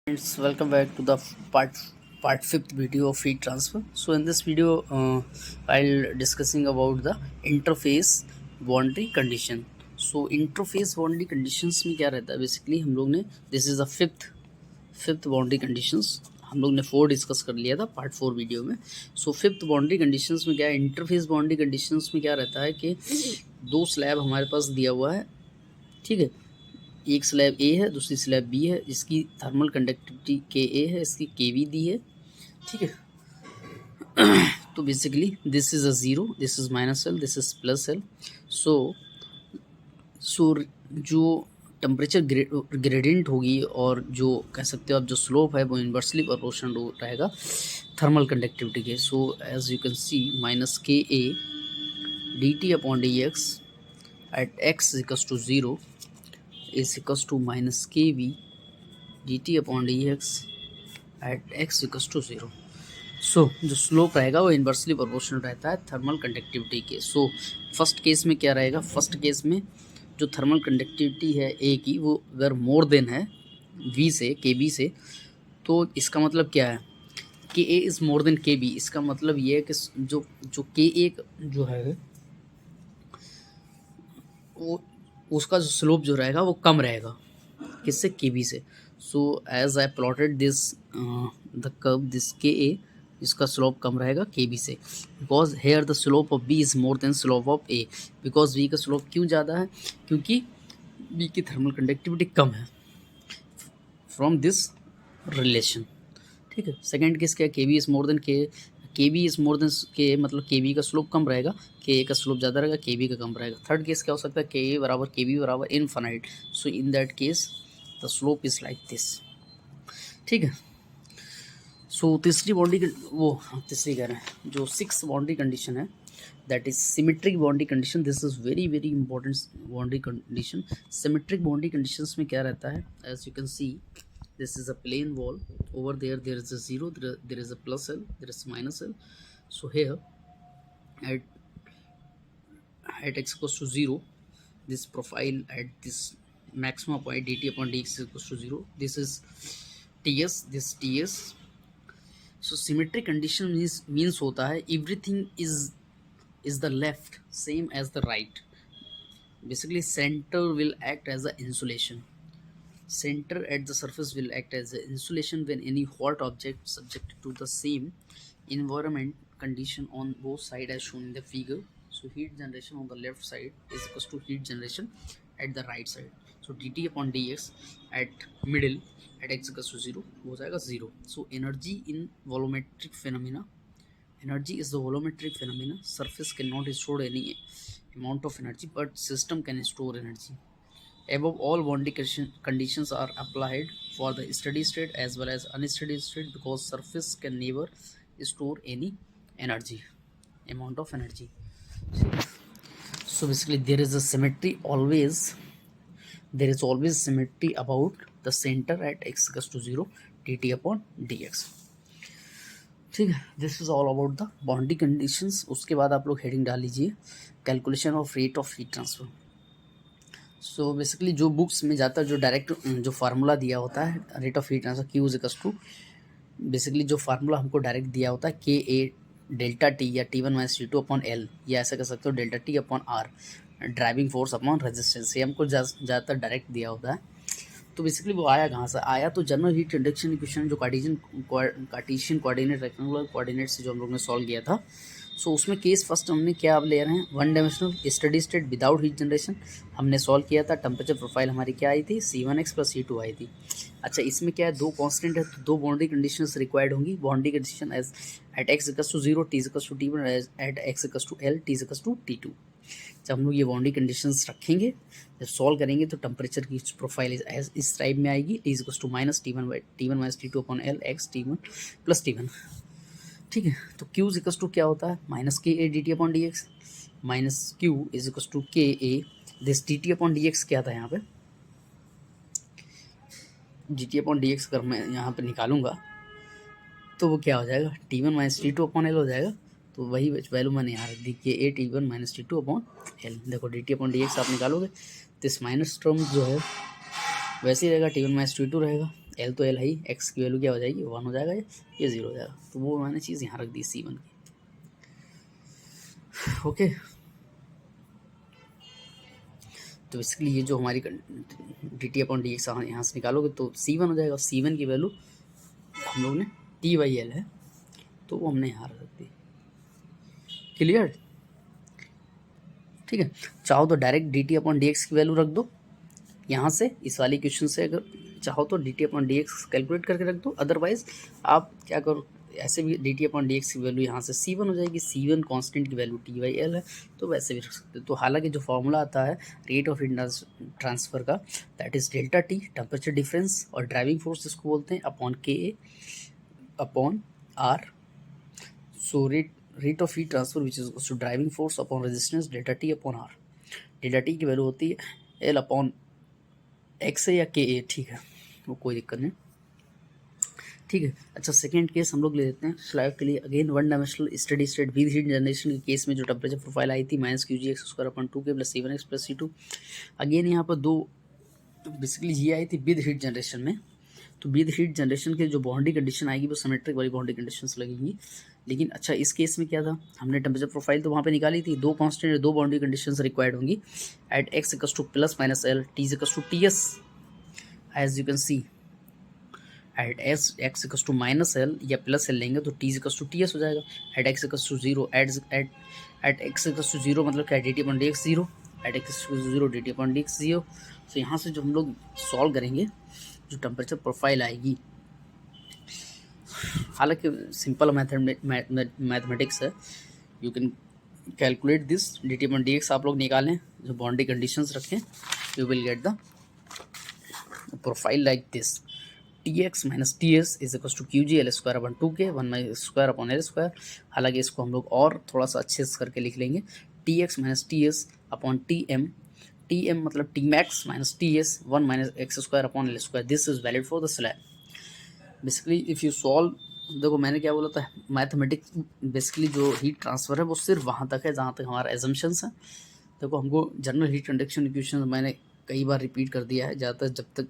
Friends, welcome back to the part fifth video of heat transfer. So in this video, I'll discussing about the interface boundary condition. So interface boundary conditions में क्या रहता है basically हम लोग ने this is the fifth boundary conditions हम लोग ने 4 डिस्कस कर लिया था पार्ट 4 वीडियो में. सो फिफ्थ बाउंड्री कंडीशंस में क्या है, इंटरफेस बाउंड्री कंडीशंस में क्या रहता है कि दो स्लैब हमारे पास दिया हुआ है, ठीक है. एक स्लैब ए है, दूसरी स्लैब बी है, जिसकी थर्मल कंडक्टिविटी के ए है, इसकी के वी दी है, ठीक है. तो basically this is a zero, this is minus L, this is plus L. So जो टेम्परेचर ग्रेडियंट होगी और जो कह सकते हो आप जो स्लोप है वो इन्वर्सली प्रोपोर्शनल रहेगा थर्मल कंडक्टिविटी के. So as you can see minus K A D T upon D X at X equals to zero is equals to minus kv dt upon dx at x equals to 0. सो जो slope रहेगा वो inversely proportional रहता है thermal conductivity के. So first case में क्या रहेगा, first case में जो थर्मल कंडक्टिविटी है ए की वो अगर मोर देन है वी से के बी से, तो इसका मतलब क्या है कि ए इज़ मोर देन के बी. इसका मतलब ये है कि जो के ए जो है वो उसका जो स्लोप जो रहेगा वो कम रहेगा किससे, के बी से. So as I plotted this the curve this K A, इसका स्लोप कम रहेगा के बी से, because here the slope of B is more than slope of A. Because B का स्लोप क्यों ज़्यादा है, क्योंकि बी की थर्मल कंडक्टिविटी कम है फ्रॉम दिस रिलेशन, ठीक है. सेकेंड केस क्या है, के बी इज़ मोर देन के बी इज़ मोर देन के, मतलब के बी का स्लोप कम रहेगा, के ए का स्लोप ज़्यादा रहेगा, के बी का कम रहेगा. थर्ड केस क्या हो सकता है, के ए बराबर के बी बराबर infinite. So in that case the slope is like this, ठीक है. सो तीसरी कह रहे हैं जो सिक्स बाउंड्री कंडीशन है, that is symmetric boundary condition. This is very very important boundary condition. Symmetric boundary conditions में क्या रहता है, as you can see this is a plane wall, over there is a zero, there is a plus L, there is minus L. So here at x equals to 0, this profile at this maximum point dt upon dx equals to 0, this is ts, this ts. So symmetric condition means होता है everything is the left same as the right. Basically center will act as a insulation. Center at the surface will act as an insulation when any hot object subjected to the same environment condition on both sides as shown in the figure. So heat generation on the left side is equals to heat generation at the right side. So dt upon dx at middle at x equals to 0 हो जाएगा 0. So energy in volumetric phenomena. Energy is the volumetric phenomena. Surface cannot store any amount of energy, but system can store energy. Above all, boundary conditions are applied for the steady state as well as unsteady state, because surface can never store any energy, amount of energy. So basically there is a symmetry always, there is always symmetry about the center at x equals to 0 dt upon dx, ठीक है. This is all about the boundary conditions. उसके बाद आप लोग heading डाल लीजिए calculation of rate of heat transfer. So basically जो books में जाता है जो डायरेक्ट जो फार्मूला दिया होता है rate of heat transfer Q is equals to, basically जो फार्मूला हमको डायरेक्ट दिया होता है के ए डेल्टा टी या T one minus T two upon L, या ऐसा कर सकते हो delta T upon R driving force upon resistance. ये हमको ज़्यादातर डायरेक्ट दिया होता है. तो बेसिकली वो आया कहाँ से, आया तो जनरल हीट रिडक्शन इक्वेशन जो कार्टेशियन कोऑर्डिनेट रेक्टेंगुलर कोऑर्डिनेट से जो हम लोग ने सॉल्व किया था. सो उसमें केस फर्स्ट हमने क्या अब ले रहे हैं, one dimensional steady state without heat generation हमने सॉल्व किया था. टेम्परेचर प्रोफाइल हमारी क्या आई थी, C1x प्लस C2 आई थी. अच्छा इसमें क्या है, दो कांस्टेंट है तो दो बाउंड्री कंडीशंस रिक्वायर्ड होंगी. Boundary condition as at X equals to 0 T equals to T1 at X equals to L T equals to T2. जब हम लोग ये बाउंड्री कंडीशंस रखेंगे, जब सॉल्व करेंगे तो टेम्परेचर की प्रोफाइल इस टाइप में आएगी, T equals to minus T1 minus T2 upon L X T1 plus T1, ठीक है. तो Q इज इक्वल्स टू क्या होता है, minus K A D T upon D X, minus Q is equals to K A this D T upon D X क्या था यहाँ पे, D T upon D X अगर मैं यहाँ पे निकालूंगा तो वो क्या हो जाएगा, T1 minus T2 upon L हो जाएगा. तो वही वैल्यू मैंने यहाँ रख दी कि ए T1 minus T2 upon L. देखो D T upon D x आप निकालोगे तो इस माइनस टर्म जो है वैसे ही रहेगा, T1 माइनस T2 रहेगा एल तो एल है ही, एक्स की वैल्यू क्या हो जाएगी 1 हो जाएगा, ये 0 हो जाएगा। तो वो मैंने चीज़ यहाँ रख दी C1 की। ओके, तो बेसिकली ये जो हमारी dt/dx यहाँ से निकालोगे तो C1 हो जाएगा। C1 की वैल्यू हम लोग ने T/L है तो वो हमने यहाँ रख दी। क्लियर? ठीक है, चाहो तो डायरेक्ट dt/dx की वैल्यू रख दो यहाँ से, इस वाली क्वेश्चन से अगर चाहो तो dt/dx कैलकुलेट करके रख दो। अदरवाइज आप क्या करो, ऐसे भी dt/dx की वैल्यू यहाँ से C1 हो जाएगी। C1 कांस्टेंट की वैल्यू T/L है, तो वैसे भी रख सकते हो। तो हालांकि जो फॉर्मूला आता है रेट ऑफ हीट ट्रांसफ़र का, that is delta T, temperature difference, और ड्राइविंग फोर्स जिसको बोलते हैं upon KA upon R। So rate of heat transfer which is to driving force upon resistance delta T upon R। Delta T की value होती है L upon x है या KA, ठीक है, वो कोई दिक्कत नहीं। ठीक है, अच्छा सेकेंड केस हम लोग ले लेते हैं स्लैब के लिए। Again one dimensional steady state with heat generation के केस में जो टेम्परेचर प्रोफाइल आई थी -QG(x²/2k + C1x + C2। अगेन यहाँ पर दो बेसिकली ये आई थी विद हीट जनरेशन में। तो विद हीट जनरेशन के जो बाउंड्री कंडीशन आएगी वो सिमेट्रिक वाली बाउंड्री कंडीशंस लगेंगी। लेकिन अच्छा इस केस में क्या था, हमने टेम्परेचर प्रोफाइल तो वहाँ पे निकाली थी, दो कांस्टेंट दो बाउंड्री कंडीशंस रिक्वायर्ड होंगी at x = +-L, t = Ts, as you can see. At x = -L या +L लेंगे तो t = Ts हो जाएगा। एट x = 0 एट x = 0 मतलब क्या, dt/dx 0, एट x = 0 dt/dx 0। तो यहाँ से जो हम लोग सॉल्व करेंगे जो टेम्परेचर प्रोफाइल आएगी, हालांकि सिंपल मैथमेटिक्स है, you can calculate this. dt/dx आप लोग निकालें, जो बाउंड्री कंडीशंस रखें, you will get the profile like this. Tx - Ts = QG L²/2k 1/2/L²। हालांकि इसको हम लोग और थोड़ा सा अच्छे से करके लिख लेंगे, Tx - Ts upon Tm, Tm मतलब Tmax - Ts 1 - x²/L²। This is valid for the slab. Basically if you solve, देखो मैंने क्या बोला था, मैथमेटिक्स बेसिकली जो हीट ट्रांसफ़र है वो सिर्फ वहाँ तक है जहाँ तक हमारा एजम्पशंस है। देखो हमको जनरल हीट कंडक्शन इक्वेशन मैंने कई बार रिपीट कर दिया है, ज़्यादातर जब तक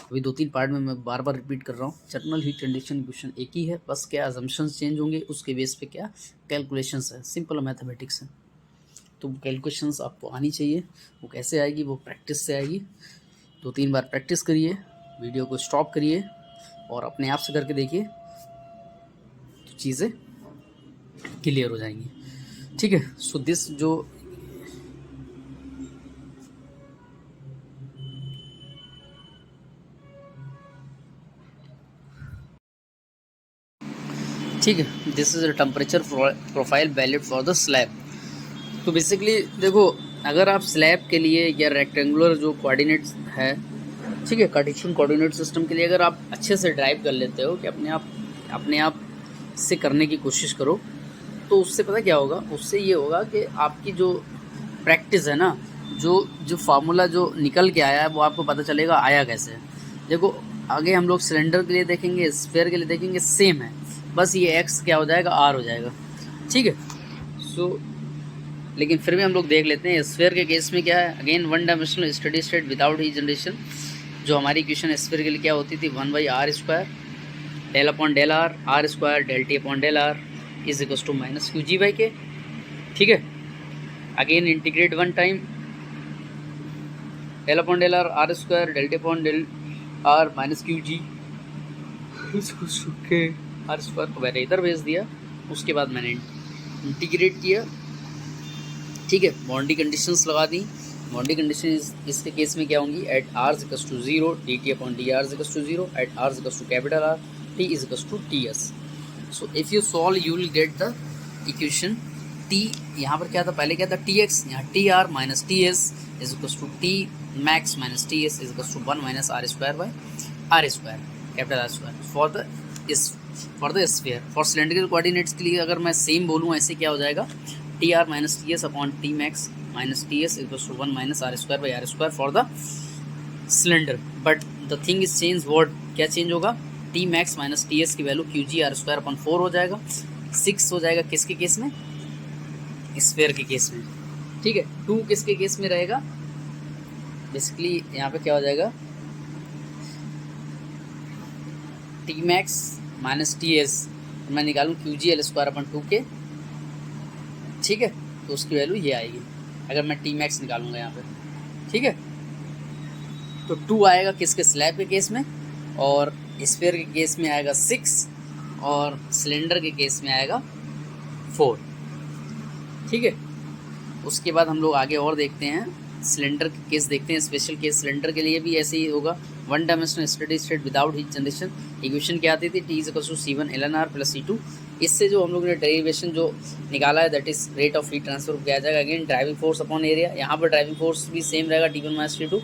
अभी 2-3 पार्ट में मैं बार बार रिपीट कर रहा हूँ। जनरल हीट कंडक्शन इक्वेशन एक ही है, बस क्या अजम्पशंस चेंज होंगे, उसके बेस पे क्या कैलकुलेशंस है, सिंपल मैथमेटिक्स है। तो कैलकुलेशंस आपको आनी चाहिए, वो कैसे आएगी, वो प्रैक्टिस से आएगी। 2-3 बार प्रैक्टिस करिए, वीडियो को स्टॉप करिए और अपने आप से करके देखिए, तो चीज़ें क्लियर हो जाएंगी। ठीक है, सो दिस जो ठीक है, this is the temperature profile valid for the slab. तो बेसिकली देखो, अगर आप स्लैब के लिए या रेक्टेंगुलर जो कोऑर्डिनेट्स है, ठीक है, कार्टेशियन कोऑर्डिनेट सिस्टम के लिए अगर आप अच्छे से ड्राइव कर लेते हो कि अपने आप से करने की कोशिश करो, तो उससे पता क्या होगा, उससे ये होगा कि आपकी जो प्रैक्टिस है ना, जो फार्मूला जो निकल के आया है वो आपको पता चलेगा आया कैसे। देखो आगे हम लोग सिलेंडर के लिए देखेंगे, स्फीयर के लिए देखेंगे, सेम है, बस ये x क्या हो जाएगा, r हो जाएगा। ठीक है, सो लेकिन फिर भी हम लोग देख लेते हैं स्फीयर के केस में क्या है। Again one dimensional steady state without heat generation, जो हमारी इक्वेशन स्फीयर के लिए क्या होती थी, 1/r² del/del r² del T/del r is equal to -QG/K। ठीक है, again integrate one time, del/del r² del T/del r -QG K r² को मैंने इधर भेज दिया, उसके बाद मैंने इंटीग्रेट किया। ठीक है, बाउंड्री कंडीशंस लगा दी। बाउंड्री कंडीशन इसके केस में क्या होंगी, at r = 0 dt/dr = 0 at r = R, t = Ts। So if you solve you will get the equation t। यहाँ पर क्या था, पहले क्या था Tx, यहाँ Tr - Ts = Tmax - Ts = 1 - r²/r², R² for the sphere. For cylindrical coordinates के लिए अगर मैं सेम बोलूँ, ऐसे क्या हो जाएगा, Tr - Ts upon Tmax - Ts = 1 - r²/r² for the cylinder. But the thing is change, word क्या चेंज होगा, Tmax - Ts की वैल्यू QG r²/4 हो जाएगा, 6 हो जाएगा किसके केस में, स्फीयर के केस में। ठीक है, 2 किसके केस में रहेगा, बेसिकली यहाँ पे क्या हो जाएगा, T max minus T S, मैं निकालूँ Q G L square upon 2K, ठीक है, तो उसकी वैल्यू ये आएगी अगर मैं टी मैक्स निकालूंगा यहाँ पे, ठीक है। तो 2 आएगा किसके, स्लैब के केस में, और स्फीयर के केस में आएगा 6, और सिलेंडर के केस में आएगा 4, ठीक है। उसके बाद हम लोग आगे और देखते हैं, सिलेंडर के केस देखते हैं, स्पेशल केस सिलेंडर के लिए भी ऐसे ही होगा। One dimensional steady state without heat generation, equation क्या आती थी, T=C1 ln R + C2। इससे जो हम लोग ने डेरिवेशन जो निकाला है that is rate of heat transfer किया जाएगा। Again driving force upon area, यहाँ पर ड्राइविंग फोर्स भी सेम रहेगा T1 - T2।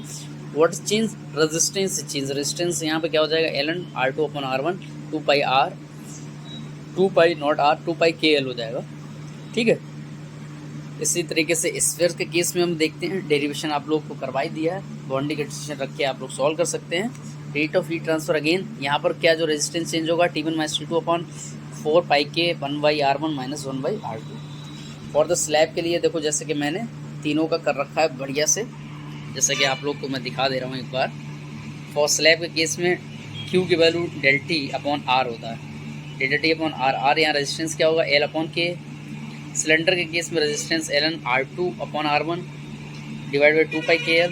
What is change, resistance change, resistance यहाँ पे क्या हो जाएगा ln R2/R1 2πR 2π R2πKL हो जाएगा, ठीक है। इसी तरीके से स्फीयर के केस में हम देखते हैं, डेरिवेशन आप लोग को करवा ही दिया है, बाउंड्री कंडीशन रख के आप लोग सॉल्व कर सकते हैं। Rate of heat transfer, again यहाँ पर क्या जो रेजिस्टेंस चेंज होगा T1 - T2/4πK 1/R1 - 1/R2। For the slab के लिए देखो जैसे कि मैंने तीनों का कर रखा है बढ़िया से, जैसे कि आप लोग को मैं दिखा दे रहा हूँ एक बार। फॉर स्लैब के केस में Q की वैल्यू ΔT/R होता है, ΔT/R, R यहाँ रेजिस्टेंस क्या होगा L/K। सिलेंडर के केस में resistance ln R2/R1 divide by 2πKL।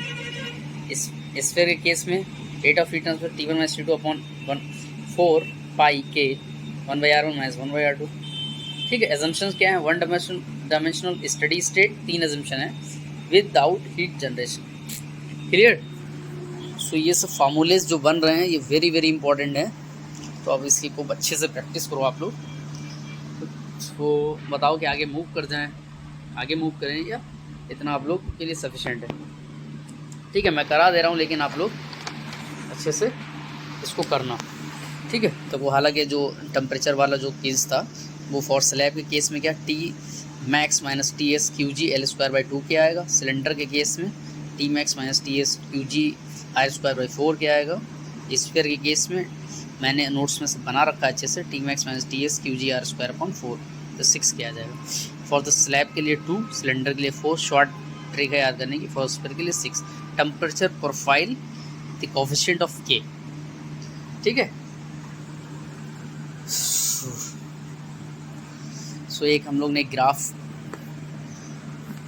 Sphere के केस में rate of heat transfer T1 - T2/4πK 1/R1 - 1/R2, ठीक है। एजम्पशंस क्या है, one dimensional steady state, 3 assumption है, विदाउट हीट जनरेशन, क्लियर। सो ये सब फार्मूलेज जो बन रहे हैं ये वेरी वेरी इंपॉर्टेंट है, तो अब इसकी खूब अच्छे से प्रैक्टिस करो आप लोग। तो बताओ कि आगे मूव कर जाएं, आगे मूव करें या इतना आप लोग के लिए सफिशेंट है, ठीक है। मैं करा दे रहा हूँ लेकिन आप लोग अच्छे से इसको करना, ठीक है। तो वो हालांकि जो टेम्परेचर वाला जो केस था वो फॉर स्लैब के केस में क्या T max minus T S Q G L square by 2 के आएगा। सिलेंडर के केस में T max minus T S Q G R square by 4 के आएगा। स्फीयर के केस में मैंने नोट्स में से बना रखा है अच्छे से, T max minus T S Q G R square upon 4, तो 6 किया जाएगा। फॉर द स्लैब के लिए 2, सिलेंडर के लिए 4, शॉर्ट ट्रिक है याद करने की, फॉर स्फीयर के लिए 6। Temperature profile the coefficient of K, ठीक है। सो एक हम लोग ने ग्राफ,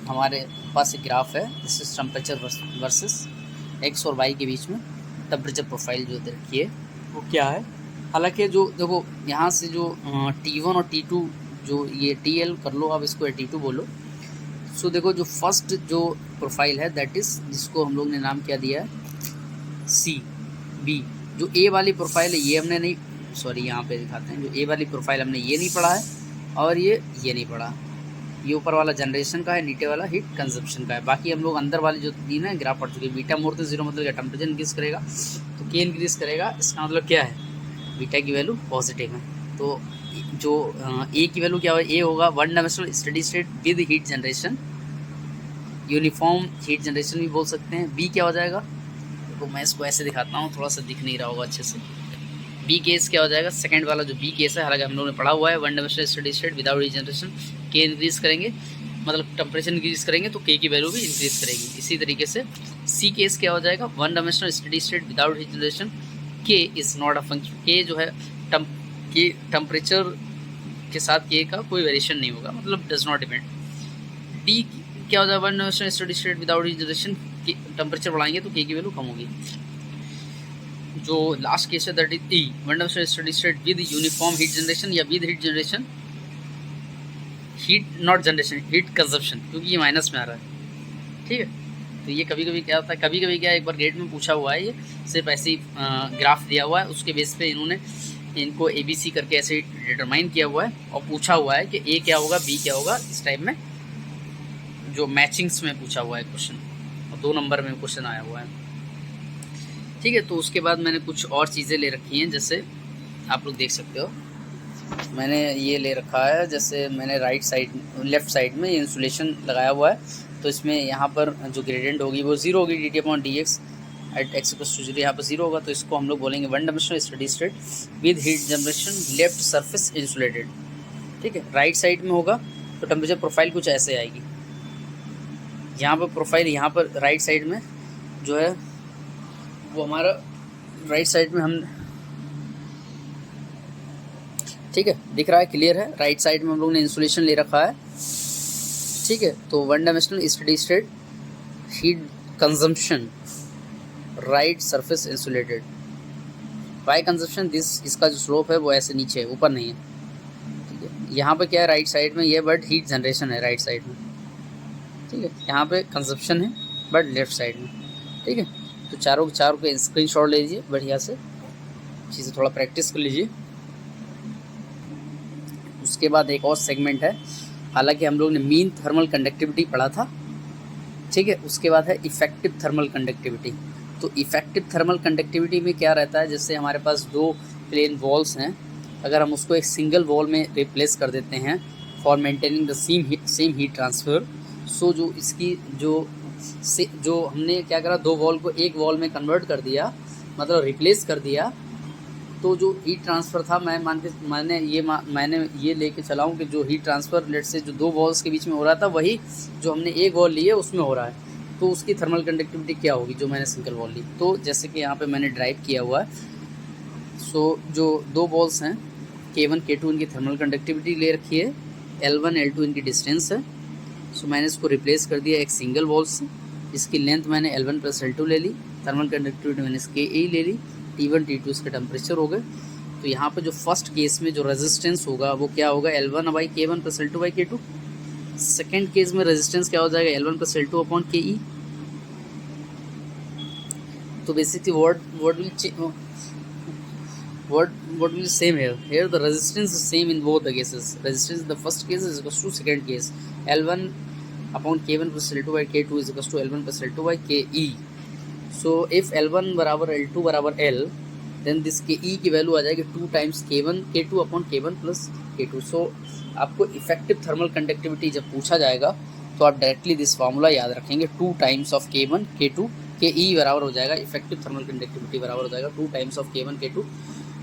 हमारे पास एक ग्राफ है, this is temperature versus x और वाई के बीच में टेम्परेचर प्रोफाइल जो रखी है वो क्या है। हालांकि जो देखो यहाँ से जो T1 और T2 जो ये TL कर लो आप, इसको T2 बोलो। सो देखो जो फर्स्ट जो प्रोफाइल है दैट इज़, जिसको हम लोग ने नाम क्या दिया है CB। जो A वाली प्रोफाइल है ये हमने नहीं, सॉरी यहाँ पे दिखाते हैं, जो A वाली प्रोफाइल हमने ये नहीं पढ़ा है और ये नहीं पढ़ा। ये ऊपर वाला जनरेशन का है, नीचे वाला हीट कंजप्शन का है। बाकी हम लोग अंदर वाली जो तीन है ग्राफ पढ़ चुके हैं। बीटा मोर तो 0 मतलब क्या, टेम्परेचर इंक्रीज करेगा तो K इंक्रीज करेगा, इसका मतलब क्या है, बीटा की वैल्यू पॉजिटिव है। तो जो A की वैल्यू क्या होगा, A होगा one dimensional steady state with heat generation, uniform heat generation भी बोल सकते हैं। B क्या हो जाएगा, देखो मैं इसको ऐसे दिखाता हूँ, थोड़ा सा दिख नहीं रहा होगा अच्छे से। B केस क्या हो जाएगा, सेकंड वाला जो B केस है, हालांकि हम लोगों ने पढ़ा हुआ है one dimensional steady state without heat generation, K increase करेंगे मतलब टेम्परेचर इंक्रीज करेंगे तो K की वैल्यू भी इंक्रीज करेगी। इसी तरीके से C केस क्या हो जाएगा, one dimensional steady state without heat generation, K is not a function, K जो है टेम्परेचर के साथ K का कोई वेरिएशन नहीं होगा, मतलब डज नॉट डिपेंड। D क्या हो जाएगा, one dimensional steady state without heat generation, temperature बढ़ाएंगे तो K की वैल्यू कम होगी। जो लास्ट केस है that is E, one dimensional steady state with uniform heat generation या with heat generation, heat not generation, heat consumption, क्योंकि ये माइनस में आ रहा है, ठीक है। तो ये कभी कभी क्या होता है, कभी कभी क्या एक बार गेट में पूछा हुआ है, ये सिर्फ ऐसे ही ग्राफ दिया हुआ है, उसके बेस पे इन्होंने इनको ABC करके ऐसे डिटरमाइन किया हुआ है और पूछा हुआ है कि A क्या होगा B क्या होगा, इस टाइप में जो मैचिंग्स में पूछा हुआ है क्वेश्चन, और 2 नंबर में क्वेश्चन आया हुआ है, ठीक है। तो उसके बाद मैंने कुछ और चीज़ें ले रखी हैं, जैसे आप लोग देख सकते हो मैंने ये ले रखा है, जैसे मैंने लेफ़्ट साइड में इंसुलेशन लगाया हुआ है, तो इसमें यहाँ पर जो ग्रेडियंट होगी वो 0 होगी, dt/dx एट x = 0 यहाँ पर 0 होगा, तो इसको हम लोग बोलेंगे one dimensional steady state with heat generation left surface insulated, ठीक है। राइट साइड में होगा तो टेम्परेचर प्रोफाइल कुछ ऐसे आएगी, यहाँ पर प्रोफाइल, यहाँ पर राइट साइड में जो है वो हमारा राइट साइड में हम ठीक है, दिख रहा है, क्लियर है। राइट साइड में हम लोग ने इंसुलेशन ले रखा है, ठीक है। तो one dimensional steady state heat consumption, right surface insulated by consumption this, इसका जो स्लोप है वो ऐसे नीचे है, ऊपर नहीं है, ठीक है। यहाँ पे क्या है, राइट साइड में ये बट हीट जनरेशन है राइट साइड में, ठीक है। यहाँ पे कंजप्शन है बट लेफ्ट साइड में, ठीक है। तो चारों के स्क्रीनशॉट ले लीजिए बढ़िया से, चीज़ें थोड़ा प्रैक्टिस कर लीजिए। उसके बाद एक और सेगमेंट है, हालांकि हम लोग ने मीन थर्मल कंडक्टिविटी पढ़ा था, ठीक है। उसके बाद है इफेक्टिव थर्मल कंडक्टिविटी। तो इफेक्टिव थर्मल कंडक्टिविटी में क्या रहता है, जैसे हमारे पास दो प्लेन वॉल्स हैं, अगर हम उसको एक सिंगल वॉल में रिप्लेस कर देते हैं for maintaining the same heat transfer, so जो इसकी जो हमने क्या करा, दो वॉल को एक वॉल में कन्वर्ट कर दिया, मतलब रिप्लेस कर दिया, तो जो हीट ट्रांसफ़र था मैंने ये लेके चला हूँ कि जो हीट ट्रांसफ़र लेट से जो दो वॉल्स के बीच में हो रहा था, वही जो हमने एक वॉल ली है उसमें हो रहा है, तो उसकी थर्मल कंडक्टिविटी क्या होगी जो मैंने सिंगल वॉल ली। तो जैसे कि यहाँ पे मैंने ड्राइव किया हुआ है, सो जो दो वॉल्स हैं K1 K2 इनकी थर्मल कंडक्टिविटी ले रखी है, L1 L2 इनकी डिस्टेंस है। सो मैंने इसको रिप्लेस कर दिया एक सिंगल वॉल से, इसकी लेंथ मैंने L1 + L2 ले ली, थर्मल कंडक्टिविटी मैंने इसके A ले ली, T1 T2 इसके टेम्परेचर हो गए। तो यहाँ पे जो फर्स्ट केस में जो रेजिस्टेंस होगा वो क्या होगा, L1/K1 + L2/K2। सेकेंड केस में रेजिस्टेंस क्या हो जाएगा, L1 + L2/KE। तो basically what will same here the resistance is same in both the cases. Resistance in the first case is equals to second case, L1/K1 + L2/K2 is equals to L1 + L2/KE. so if L1 बराबर L2 बराबर L, then this KE की value आ जाएगी 2 times K1 K2/K1 + K2। so आपको effective thermal conductivity जब पूछा जाएगा तो आप डायरेक्टली दिस फार्मूला याद रखेंगे, 2 times of K1 K2 KE बराबर हो जाएगा, इफेक्टिव थर्मल कंडक्टिविटी बराबर हो जाएगा 2 times of K1 K2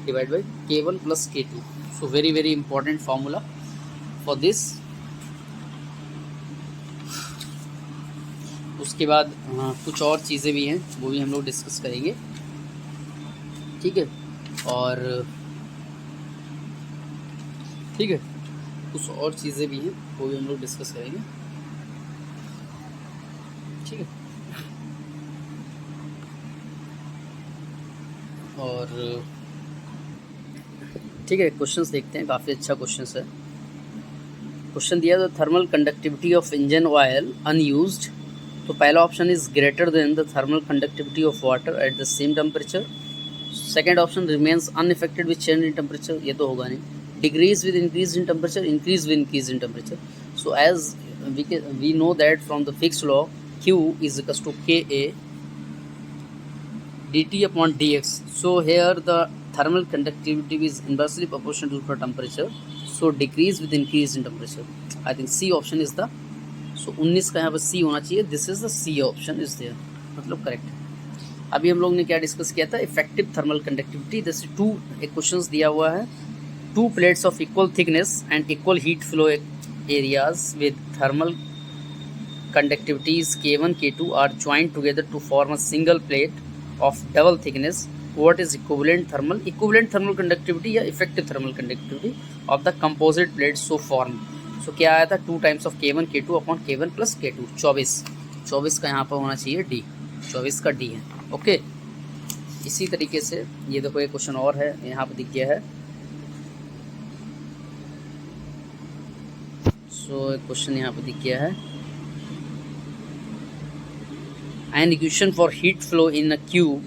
divided by K1 + K2। so very important formula for this। उसके बाद कुछ और चीज़ें भी हैं वो भी हम लोग डिस्कस करेंगे, ठीक है। और ठीक है, कुछ और चीज़ें भी हैं वो भी हम लोग डिस्कस करेंगे, ठीक है। और ठीक है, क्वेश्चंस देखते हैं, काफ़ी अच्छा क्वेश्चन है। क्वेश्चन दिया, the thermal conductivity of engine oil unused. तो पहला option is greater than the thermal conductivity of water at the same temperature. Second option remains unaffected with change in temperature, ये तो होगा नहीं। Decrease with increase in temperature, increase with increase in temperature. So as we know that from the fixed law Q is equals to KA dt/dx. so here the thermal conductivity is inversely proportional to the temperature, so decrease with increase in temperature. I think C option is the, so 19 का यहाँ पर C होना चाहिए, this is the C option is there, मतलब correct है। अभी हम लोग ने क्या डिस्कस किया था, इफेक्टिव थर्मल कंडक्टिविटी। जैसे एक क्वेश्चन दिया हुआ है, 2 plates of equal thickness and equal heat flow areas with thermal conductivities K1 K2 are joined together to form a single plate of double thickness. What is equivalent thermal conductivity या effective thermal conductivity of the composite plates so formed? So क्या आया था, 2 times of K1 K2/K1 + K2, 24 का यहाँ पर होना चाहिए D, 24 का D है, ओके। इसी तरीके से ये देखो एक क्वेश्चन और है, यहाँ पर दिख गया है। सो एक क्वेश्चन यहाँ पर दिख गया है, an equation for heat flow in a cube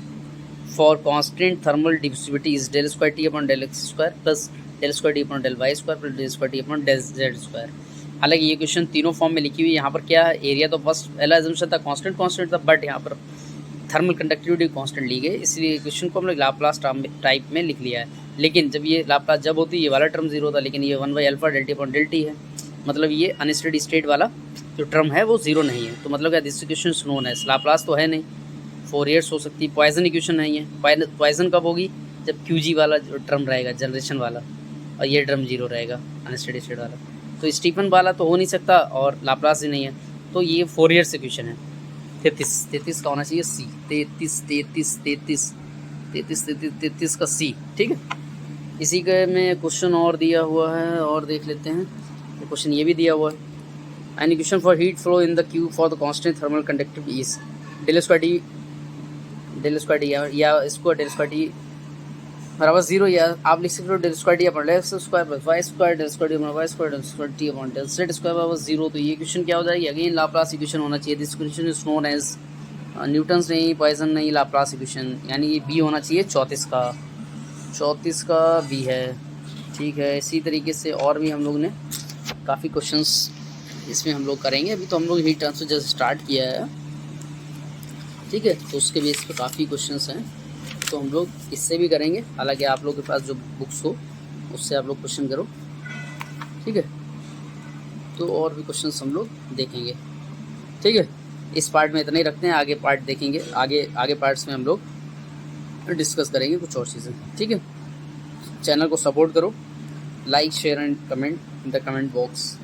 for constant thermal diffusivity is del square T/del x square plus del square T/del y square plus del square T/del z square। हालांकि ये question तीनों form में लिखी हुई है। यहाँ पर क्या है, एरिया तो फर्स्ट पहला एजम्पशन था कांस्टेंट था, बट यहाँ पर थर्मल कंडक्टिविटी कांस्टेंट ली गई, इसलिए क्वेश्चन को हम लोग लाप्लास टाइप में लिख लिया है। लेकिन जब ये लाप्लास जब होती है ये वाला टर्म 0 था, लेकिन ये 1/α del T/del है, मतलब ये अनस्टेडी स्टेट वाला जो टर्म है वो 0 नहीं है। तो मतलब क्या, दिस इक्वेशन नोन है, लाप्लास तो है नहीं, फोरियर्स हो सकती है, पॉइजन इक्वेशन नहीं है। पॉइजन कब होगी, जब QG वाला जो टर्म रहेगा जनरेशन वाला, और ये टर्म 0 रहेगा अनस्टेडी स्टेट वाला। तो स्टीफन वाला तो हो नहीं सकता और लाप्लास ही नहीं है, तो ये फोरियर्स इक्वेशन है। 33 का होना चाहिए C, 33 का C, ठीक है। इसी के में क्वेश्चन और दिया हुआ है और देख लेते हैं। तो क्वेश्चन ये भी दिया हुआ है, an equation for heat flow in the cube for the constant thermal conductivity is del square D या इसको डेल स्क्वायर डी बराबर 0, या आप लिख सकते हो del square D upon X square plus Y square del square D upon Y square del square T upon del Z square बराबर 0। तो ये क्वेश्चन क्या हो जाएगी, अगेन लाप्लास इक्वेशन होना चाहिए। This question is known as Newton's नहीं, Poisson नहीं, लाप्लास इक्वेशन, यानी ये बी होना चाहिए 34 का बी है। ठीक है, इसी तरीके से और भी हम लोग ने काफ़ी क्वेश्चंस इसमें हम लोग करेंगे। अभी तो हम लोग हीट ट्रांसफर जैसे स्टार्ट किया है, ठीक है, तो उसके बेस पे काफ़ी क्वेश्चंस हैं, तो हम लोग इससे भी करेंगे। हालांकि आप लोग के पास जो बुक्स हो उससे आप लोग क्वेश्चन करो, ठीक है, तो और भी क्वेश्चंस हम लोग देखेंगे। ठीक है, इस पार्ट में इतना ही रखते हैं, आगे पार्ट देखेंगे, आगे पार्ट्स में हम लोग डिस्कस करेंगे कुछ और चीज़ें। ठीक है, चैनल को सपोर्ट करो, like share and comment in the comment box.